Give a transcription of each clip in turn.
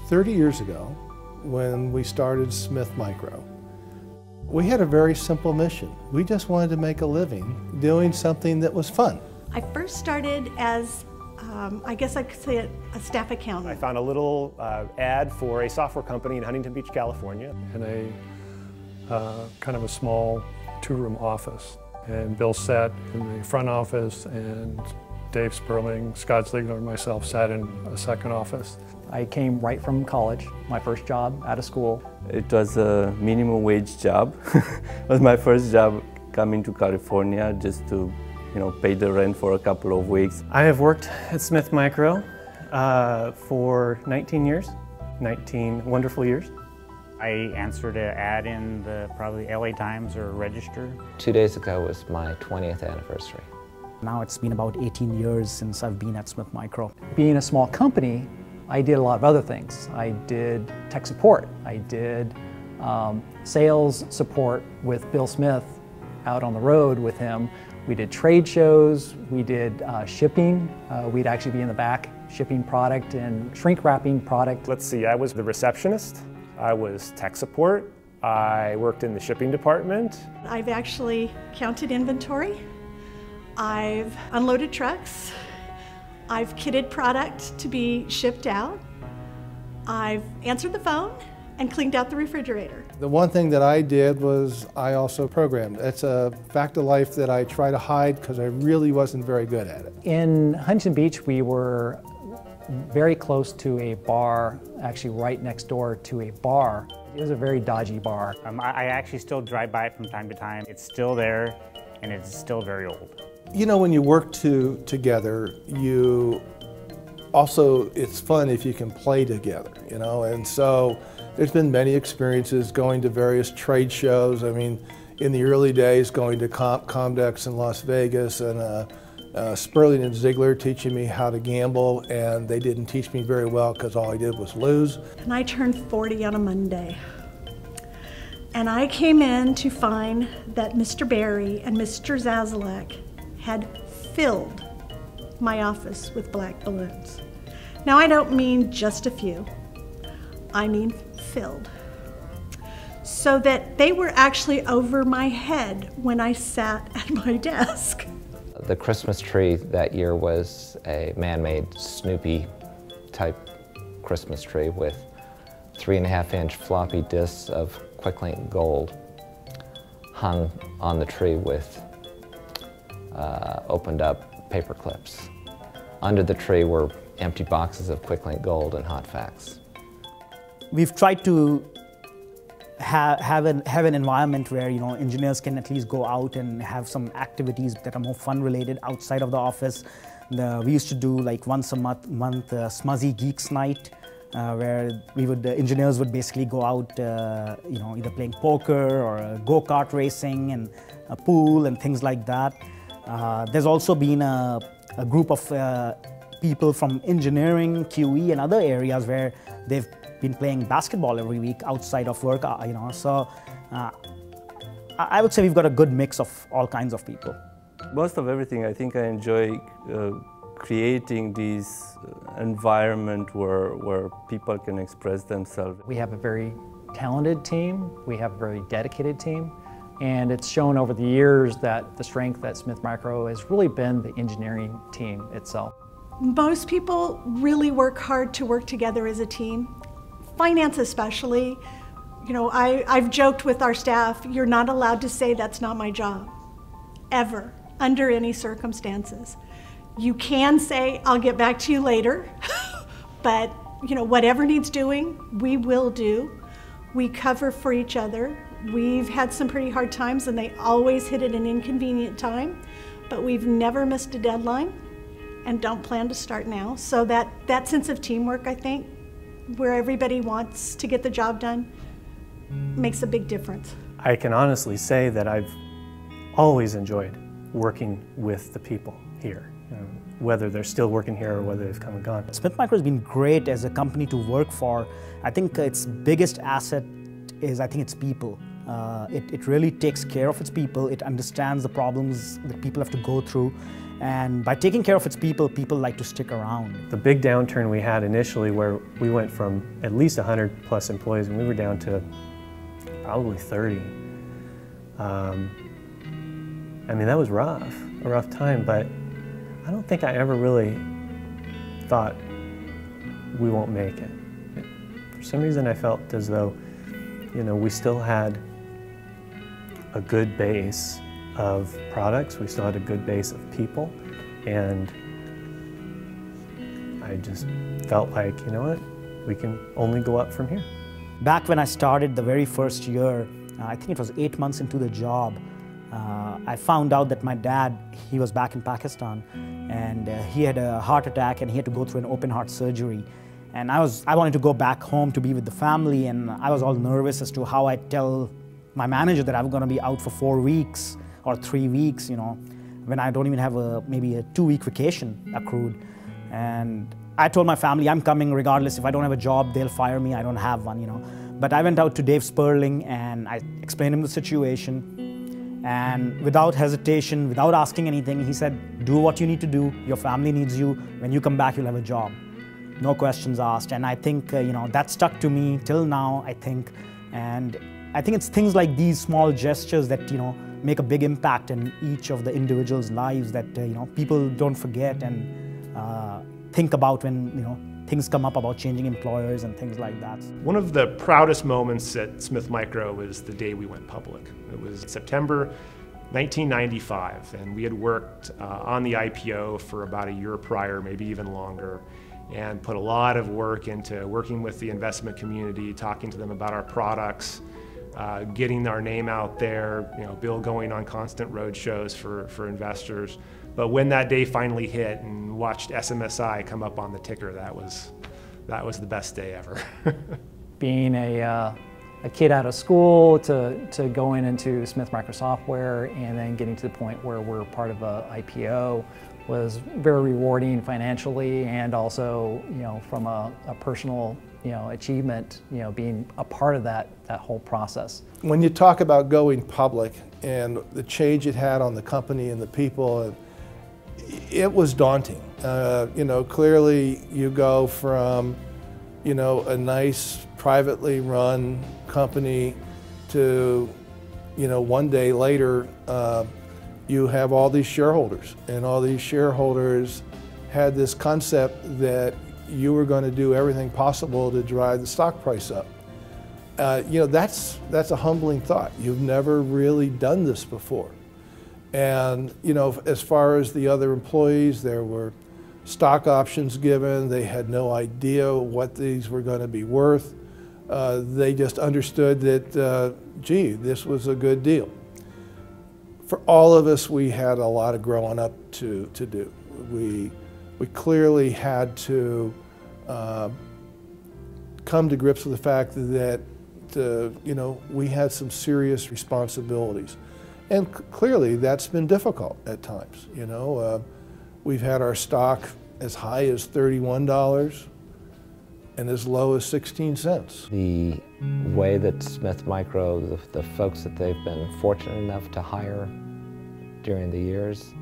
30 years ago, when we started Smith Micro, we had a very simple mission. We just wanted to make a living doing something that was fun. I first started as, I guess I could say a staff accountant. I found a little ad for a software company in Huntington Beach, California. In a kind of a small two-room office. And Bill sat in the front office, and Dave Sperling, Scott Ziegler, and myself sat in a second office. I came right from college, my first job out of school. It was a minimum wage job. It was my first job coming to California just to, pay the rent for a couple of weeks. I have worked at Smith Micro for 19 years, 19 wonderful years. I answered an ad in the probably LA Times or Register. 2 days ago was my 20th anniversary. Now it's been about 18 years since I've been at Smith Micro. Being a small company, I did a lot of other things. I did tech support. I did sales support with Bill Smith out on the road with him. We did trade shows, we did shipping. We'd actually be in the back shipping product and shrink wrapping product. Let's see, I was the receptionist, I was tech support, I worked in the shipping department. I've actually counted inventory. I've unloaded trucks. I've kitted product to be shipped out. I've answered the phone and cleaned out the refrigerator. The one thing that I did was I also programmed. It's a fact of life that I try to hide because I really wasn't very good at it. In Huntington Beach, we were very close to a bar, actually right next door to a bar. It was a very dodgy bar. I actually still drive by it from time to time. It's still there, and it's still very old. When you work together, it's fun if you can play together, and so there's been many experiences going to various trade shows. I mean, in the early days, going to Comdex in Las Vegas, and Sperling and Ziegler teaching me how to gamble, and they didn't teach me very well because all I did was lose. And I turned 40 on a Monday. And I came in to find that Mr. Barry and Mr. Zazelak had filled my office with black balloons. Now, I don't mean just a few. I mean filled. So that they were actually over my head when I sat at my desk. The Christmas tree that year was a man-made Snoopy type Christmas tree with 3.5-inch floppy disks of quick-link gold hung on the tree with opened up paper clips. Under the tree were empty boxes of quick-link gold and hot facts. We've tried to have an environment where engineers can at least go out and have some activities that are more fun related outside of the office. We used to do like once a month Smuzzy Geeks Night, where engineers would basically go out, either playing poker or go-kart racing and a pool and things like that. There's also been a group of people from engineering, QE, and other areas where they've been playing basketball every week outside of work, So I would say we've got a good mix of all kinds of people. Most of everything, I think I enjoy creating this environment where people can express themselves. We have a very talented team, we have a very dedicated team, and it's shown over the years that the strength at Smith Micro has really been the engineering team itself. Most people really work hard to work together as a team. Finance especially. I've joked with our staff, you're not allowed to say that's not my job, ever, under any circumstances. You can say, I'll get back to you later, but whatever needs doing, we will do. We cover for each other. We've had some pretty hard times and they always hit at an inconvenient time, but we've never missed a deadline and don't plan to start now. So that sense of teamwork, I think, where everybody wants to get the job done, makes a big difference. I can honestly say that I've always enjoyed working with the people here, whether they're still working here or whether they've come and gone. Smith Micro has been great as a company to work for. I think its biggest asset is, its people. It really takes care of its people. It understands the problems that people have to go through. And by taking care of its people, people like to stick around. The big downturn we had initially, where we went from at least 100 plus employees, and we were down to probably 30. I mean, that was rough, a rough time, but I don't think I ever really thought we won't make it. For some reason, I felt as though, you know, we still had a good base of products, we still had a good base of people, and I just felt like, you know what, we can only go up from here. Back when I started the very first year, I think it was 8 months into the job, I found out that my dad, he was back in Pakistan, and he had a heart attack and he had to go through an open heart surgery. And I wanted to go back home to be with the family, and I was all nervous as to how I'd tell my manager that I'm going to be out for 4 weeks or 3 weeks, you know, when I don't even have maybe a 2-week vacation accrued. And I told my family I'm coming regardless. If I don't have a job, they'll fire me. I don't have one, you know. But I went out to Dave Sperling and I explained him the situation. And without hesitation, without asking anything, he said, do what you need to do. Your family needs you. When you come back, you'll have a job. No questions asked. And I think, you know, that stuck to me till now, I think. And I think it's things like these small gestures that, you know, make a big impact in each of the individuals' lives that, you know, people don't forget and think about when, you know, things come up about changing employers and things like that. One of the proudest moments at Smith Micro was the day we went public. It was September 1995, and we had worked on the IPO for about a year prior, maybe even longer, and put a lot of work into working with the investment community, talking to them about our products, getting our name out there, you know, Bill going on constant road shows for investors. But when that day finally hit and watched SMSI come up on the ticker, that was the best day ever. Being a kid out of school to going into Smith Micro Software and then getting to the point where we're part of a IPO was very rewarding financially, and also, you know, from a personal, you know, achievement, you know, being a part of that whole process. When you talk about going public and the change it had on the company and the people, it was daunting. You know, clearly you go from, you know, a nice privately run company to, you know, one day later, you have all these shareholders, and all these shareholders had this concept that you were going to do everything possible to drive the stock price up. You know, that's a humbling thought. You've never really done this before. And, you know, as far as the other employees, there were stock options given. They had no idea what these were going to be worth. They just understood that, gee, this was a good deal. For all of us, we had a lot of growing up to do. We clearly had to come to grips with the fact that, you know, we had some serious responsibilities. And clearly that's been difficult at times. You know, we've had our stock as high as $31 and as low as 16 cents. The way that Smith Micro, the folks that they've been fortunate enough to hire during the years,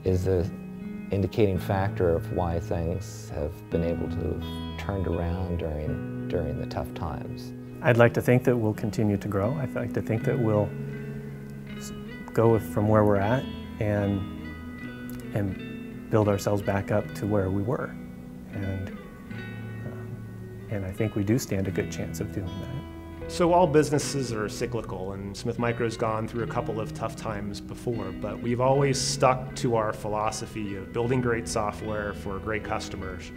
is an indicating factor of why things have been able to have turned around during the tough times. I'd like to think that we'll continue to grow. I'd like to think that we'll go from where we're at and build ourselves back up to where we were. And I think we do stand a good chance of doing that. So all businesses are cyclical, and Smith Micro's gone through a couple of tough times before, but we've always stuck to our philosophy of building great software for great customers.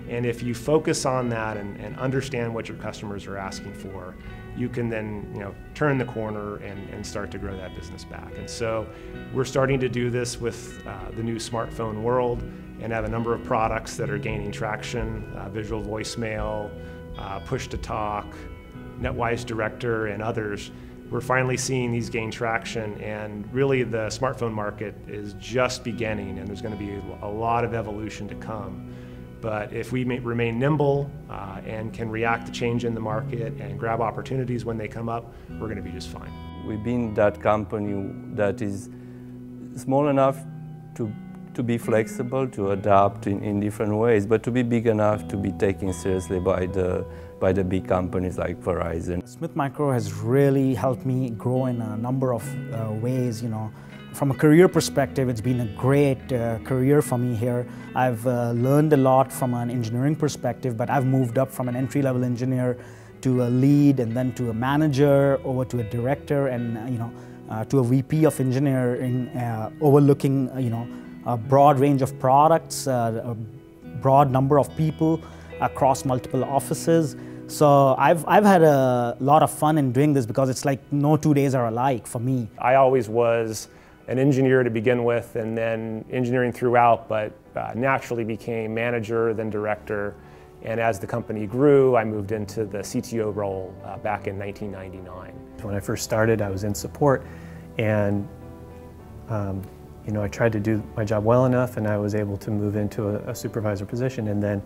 And if you focus on that and understand what your customers are asking for, you can then, you know, turn the corner and start to grow that business back. And so we're starting to do this with the new smartphone world, and have a number of products that are gaining traction, visual voicemail, push to talk, NetWise Director, and others. We're finally seeing these gain traction, and really the smartphone market is just beginning, and there's going to be a lot of evolution to come. But if we remain nimble and can react to change in the market and grab opportunities when they come up, we're going to be just fine. we've been that company that is small enough to be flexible, to adapt in different ways, but to be big enough to be taken seriously by the big companies like Verizon. Smith Micro has really helped me grow in a number of ways, you know. From a career perspective, it's been a great career for me here. I've learned a lot from an engineering perspective, but I've moved up from an entry-level engineer to a lead, and then to a manager, over to a director, and you know, to a VP of engineering, overlooking a broad range of products, a broad number of people across multiple offices. So I've had a lot of fun in doing this, because it's like no 2 days are alike for me. I always was an engineer to begin with, and then engineering throughout, but naturally became manager, then director. And as the company grew, I moved into the CTO role back in 1999. When I first started, I was in support, and you know, I tried to do my job well enough, and I was able to move into a supervisor position. And then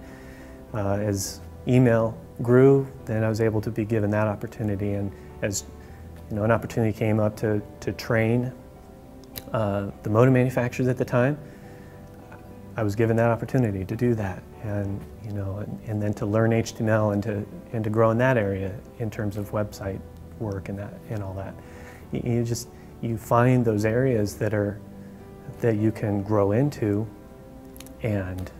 as email grew, then I was able to be given that opportunity. And as you know, an opportunity came up to train the modem manufacturers at the time, I was given that opportunity to do that, and you know, and then to learn HTML and to grow in that area in terms of website work and all that. You find those areas that you can grow into, and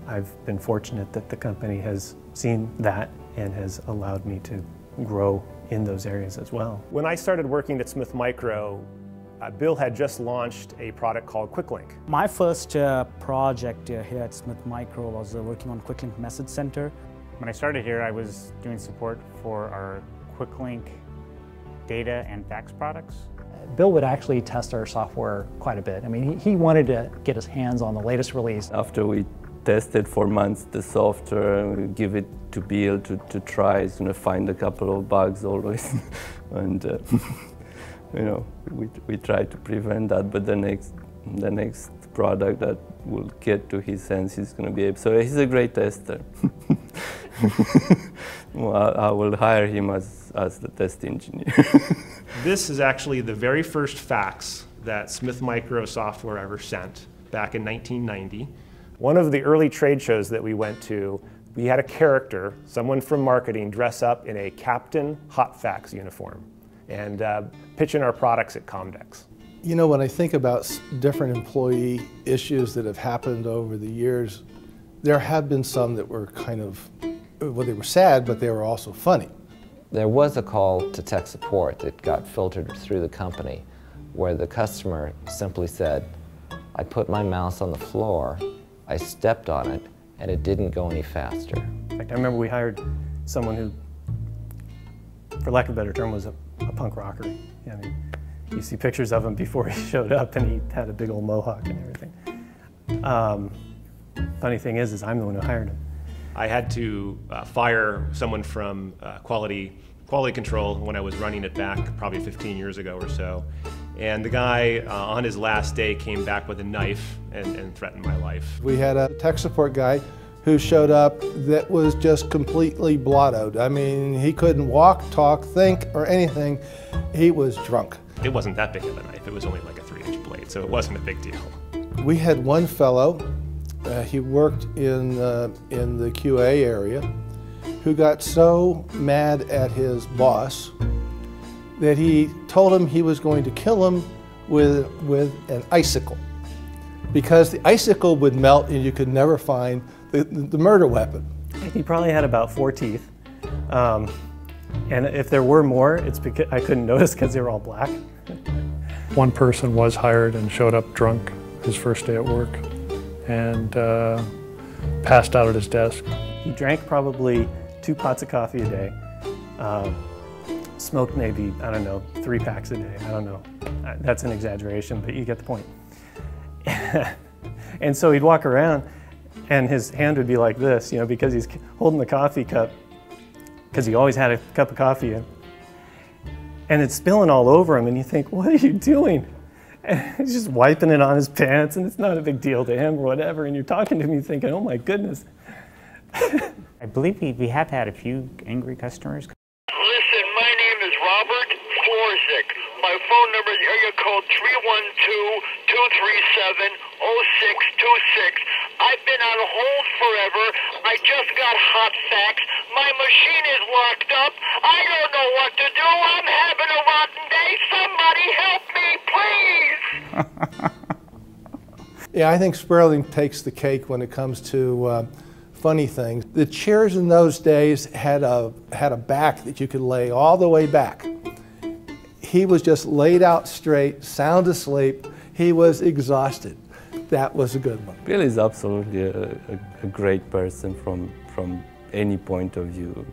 I've been fortunate that the company has seen that and has allowed me to grow in those areas as well. When I started working at Smith Micro, Bill had just launched a product called QuickLink. My first project here at Smith Micro was working on QuickLink Message Center. When I started here, I was doing support for our QuickLink data and fax products. Bill would actually test our software quite a bit. I mean, he wanted to get his hands on the latest release. After we tested for months the software, we give it to Bill to try, find a couple of bugs always. And you know, we try to prevent that, but the next product that will get to his hands, he's going to be able. So he's a great tester. Well, I will hire him as the test engineer. This is actually the very first fax that Smith Micro software ever sent back in 1990. One of the early trade shows that we went to, we had a character, someone from marketing, dress up in a Captain Hot Fax uniform and pitching our products at Comdex. You know, when I think about different employee issues that have happened over the years, there have been some that were kind of, well, they were sad, but they were also funny. There was a call to tech support that got filtered through the company where the customer simply said, I put my mouse on the floor, I stepped on it, and it didn't go any faster. In fact, I remember we hired someone who, for lack of a better term, was a punk rocker. I mean, you see pictures of him before he showed up, and he had a big old mohawk and everything. Funny thing is I'm the one who hired him. I had to fire someone from quality control when I was running it back probably 15 years ago or so. And the guy on his last day came back with a knife and threatened my life. We had a tech support guy who showed up that was just completely blottoed. I mean, he couldn't walk, talk, think, or anything. He was drunk. It wasn't that big of a knife. It was only like a 3-inch blade, so it wasn't a big deal. We had one fellow, he worked in the QA area, who got so mad at his boss that he told him he was going to kill him with an icicle, because the icicle would melt and you could never find the murder weapon. He probably had about 4 teeth, and if there were more, it's because I couldn't notice because they were all black. One person was hired and showed up drunk his first day at work and passed out at his desk. He drank probably 2 pots of coffee a day, smoked maybe, I don't know, 3 packs a day. I don't know. That's an exaggeration, but you get the point. And so he'd walk around and his hand would be like this, because he's holding the coffee cup, because he always had a cup of coffee in. And it's spilling all over him, and you think, what are you doing? And he's just wiping it on his pants, and it's not a big deal to him or whatever, and you're talking to me thinking, oh my goodness. I believe we have had a few angry customers. Listen, my name is Robert Flores My phone number is area code 312-237-0626. I've been on hold forever. I just got hot facts. My machine is locked up. I don't know what to do. I'm having a rotten day. Somebody help me, please. Yeah, I think Sperling takes the cake when it comes to funny things. The chairs in those days had a back that you could lay all the way back. He was just laid out straight, sound asleep. He was exhausted. That was a good one. Bill is absolutely a great person from any point of view,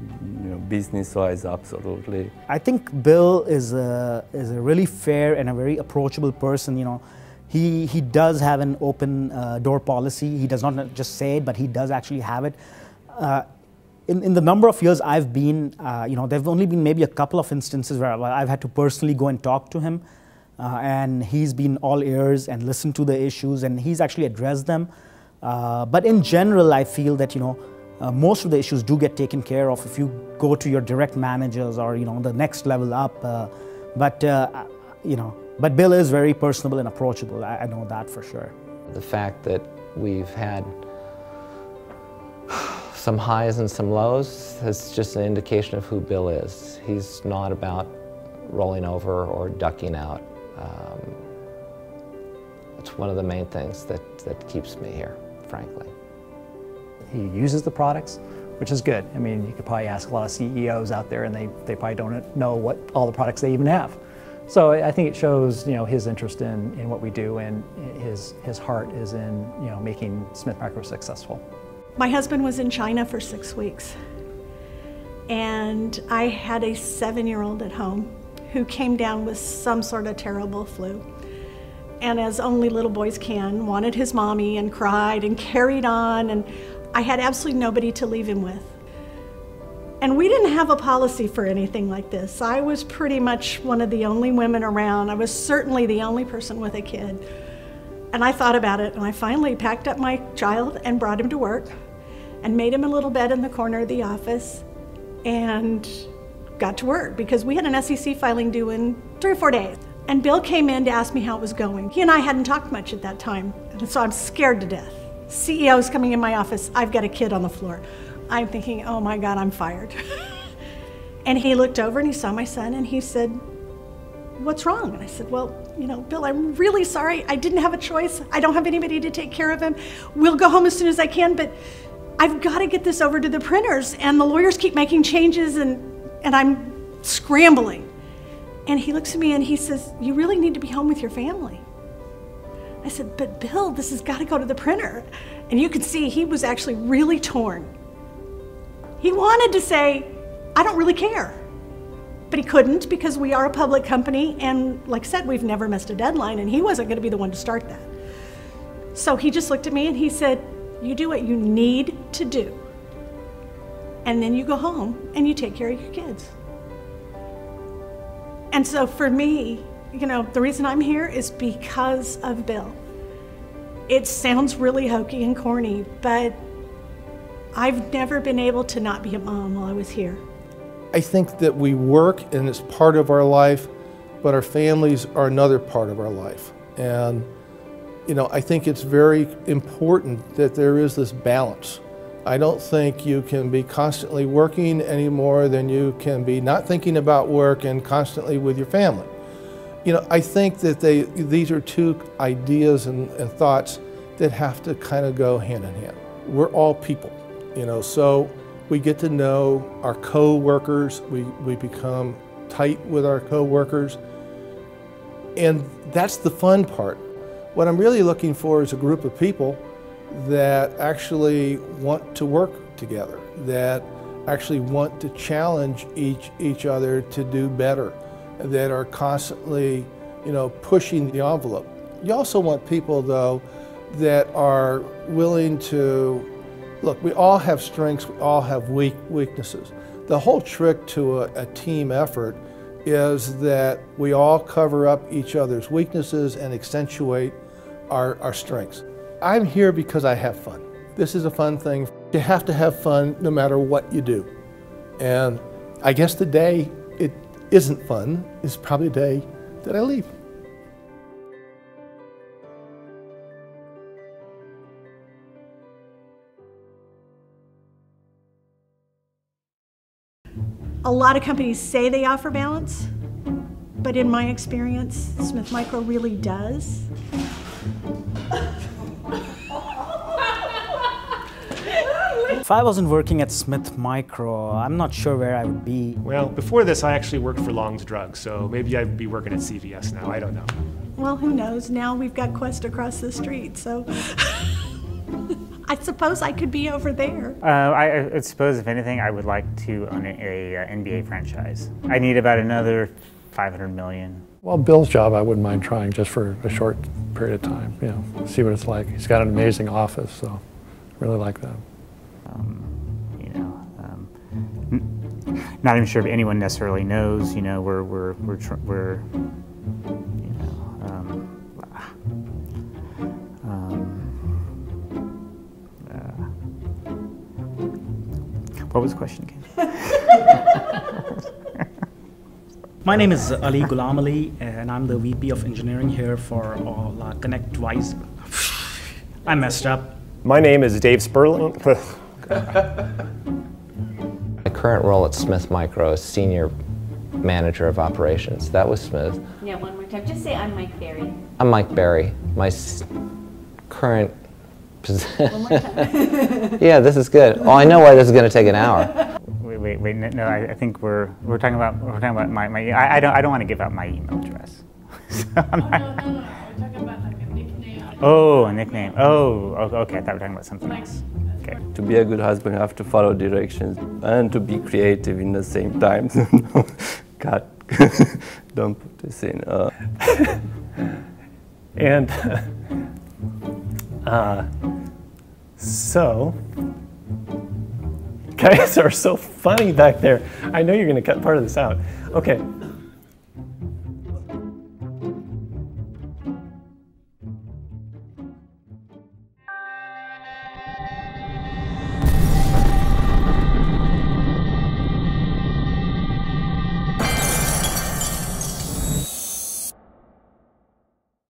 you know, business-wise, absolutely. I think Bill is a really fair and a very approachable person. You know, he does have an open door policy. He does not just say it, but he does actually have it. In the number of years I've been, you know, there have only been maybe a couple of instances where I've had to personally go and talk to him, and he's been all ears and listened to the issues, and he's actually addressed them. But in general, I feel that, you know, most of the issues do get taken care of if you go to your direct managers or, you know, the next level up. You know, but Bill is very personable and approachable. I know that for sure. The fact that we've had some highs and some lows is just an indication of who Bill is. He's not about rolling over or ducking out. It's one of the main things that keeps me here, frankly. He uses the products, which is good. I mean, you could probably ask a lot of CEOs out there and they probably don't know what all the products they even have. So I think it shows, you know, his interest in what we do, and his heart is in, you know, making Smith Micro successful. My husband was in China for 6 weeks, and I had a 7-year-old at home who came down with some sort of terrible flu. And as only little boys can, wanted his mommy and cried and carried on, and I had absolutely nobody to leave him with. And we didn't have a policy for anything like this. I was pretty much one of the only women around. I was certainly the only person with a kid. And I thought about it, and I finally packed up my child and brought him to work and made him a little bed in the corner of the office and got to work, because we had an SEC filing due in 3 or 4 days. And Bill came in to ask me how it was going. He and I hadn't talked much at that time, and so I'm scared to death. CEO's coming in my office, I've got a kid on the floor. I'm thinking, oh my God, I'm fired. And he looked over and he saw my son and he said, what's wrong? And I said, well, you know, Bill, I'm really sorry. I didn't have a choice. I don't have anybody to take care of him. We'll go home as soon as I can, but I've got to get this over to the printers, and the lawyers keep making changes, and I'm scrambling. And he looks at me and he says, you really need to be home with your family. I said, but Bill, this has got to go to the printer. And you could see he was actually really torn. He wanted to say, I don't really care. But he couldn't, because we are a public company, and like I said, we've never missed a deadline, and he wasn't going to be the one to start that. So he just looked at me and he said, you do what you need to do, and then you go home and you take care of your kids. And so for me, you know, the reason I'm here is because of Bill. It sounds really hokey and corny, but I've never been able to not be a mom while I was here. I think that we work and it's part of our life, but our families are another part of our life. And, you know, I think it's very important that there is this balance. I don't think you can be constantly working any more than you can be not thinking about work and constantly with your family. You know, I think that these are two ideas and thoughts that have to kind of go hand in hand. We're all people, you know, so we get to know our co-workers, we become tight with our co-workers, and that's the fun part. What I'm really looking for is a group of people that actually want to work together, that actually want to challenge each other to do better, that are constantly, you know, pushing the envelope. You also want people, though, that are willing to, look, we all have strengths, we all have weaknesses. The whole trick to a team effort is that we all cover up each other's weaknesses and accentuate our strengths. I'm here because I have fun. This is a fun thing. You have to have fun no matter what you do. And I guess the day it isn't fun is probably a day did I leave? A lot of companies say they offer balance, but in my experience, Smith Micro really does. If I wasn't working at Smith Micro, I'm not sure where I would be. Well, before this, I actually worked for Long's Drugs, so maybe I'd be working at CVS now. I don't know. Well, who knows? Now we've got Quest across the street, so I suppose I could be over there. I suppose, if anything, I would like to own a NBA franchise. I need about another $500 million. Well, Bill's job I wouldn't mind trying just for a short period of time, you know, see what it's like. He's got an amazing office, so really like that. You know, not even sure if anyone necessarily knows. You know, we're you know, what was the question again? My name is Ali Ghulam Ali, and I'm the VP of Engineering here for all ConnectWise. I messed up. My name is Dave Sperling. My current role at Smith Micro is Senior Manager of Operations. That was smooth. Yeah, one more time. Just say I'm Mike Berry. I'm Mike Berry. My current position. One more time. Yeah, this is good. Oh, I know why this is going to take an hour. Wait, no, I think we're talking about my I don't want to give out my email address. So no. We're talking about like a nickname. Oh, a nickname. Oh, okay. I thought we were talking about something else. Okay. To be a good husband, you have to follow directions and to be creative in the same time. Cut. Don't put this in. And so, guys are so funny back there. I know you're going to cut part of this out. Okay.